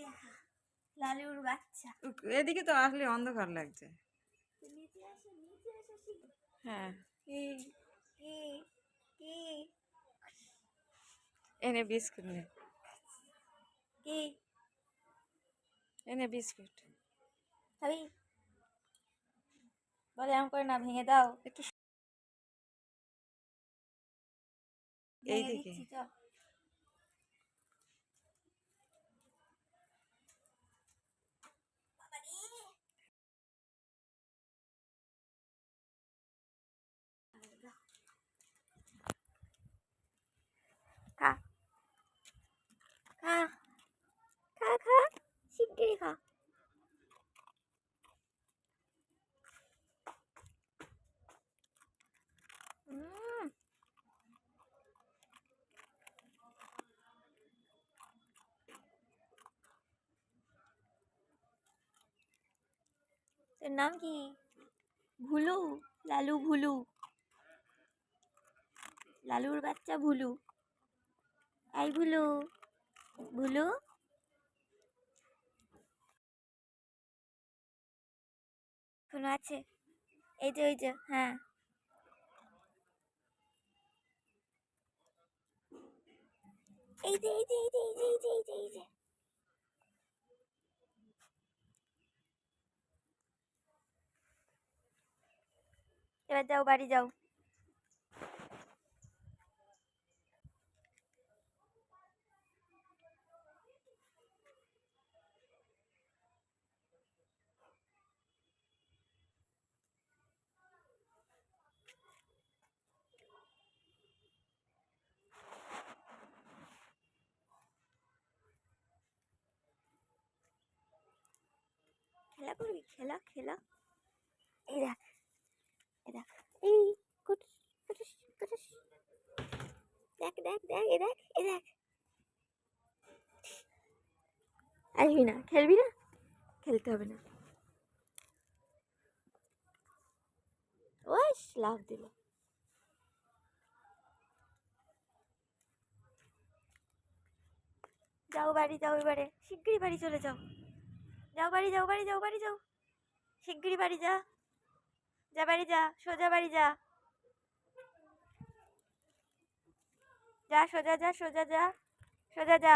দেখা লালুর বাচ্চা। এদিকে তো আসলে অন্ধকার লাগছে। নিচে আসো, নিচে আসো শিখো। হ্যাঁ, কি কি কি এনে বিস্কুট নে, কি এনে বিস্কুট খাবি? বলে এরকম করে না, ভেঙে দাও। একটু ভেঙে এইদিকে। দিচ্ছি চল। খা খা খা খা, শিগগিরই খা। তোর নাম কি? ভুলু? লালু ভুলু, লালুর বাচ্চা ভুলু। এই ভুলু, ভুলু এখনো আছে? এই যে ওই যে, হ্যাঁ এই যে এই যে এই যে এই যে এই যে এই যে এই যে। এবার যাও, বাড়ি যাও। খেলা করবি? খেলা খেলা। এই দেখ, এই দেখ, এই কুটুস কুটুস কুটুস। দেখ দেখ দেখ, এই দেখ এই দেখ। আসবি না? খেলবি না? খেলতে হবে না। ওইস লাফ দিল। যাও বাড়ি যাও, এবারে শিগগিরই বাড়ি চলে যাও। যাও বাড়ি যাও, বাড়ি যাও, বাড়ি যাও, শিগগিরই বাড়ি যা। যা বাড়ি যা, সোজা বাড়ি যা। যা সোজা যা, সোজা যা, সোজা যা।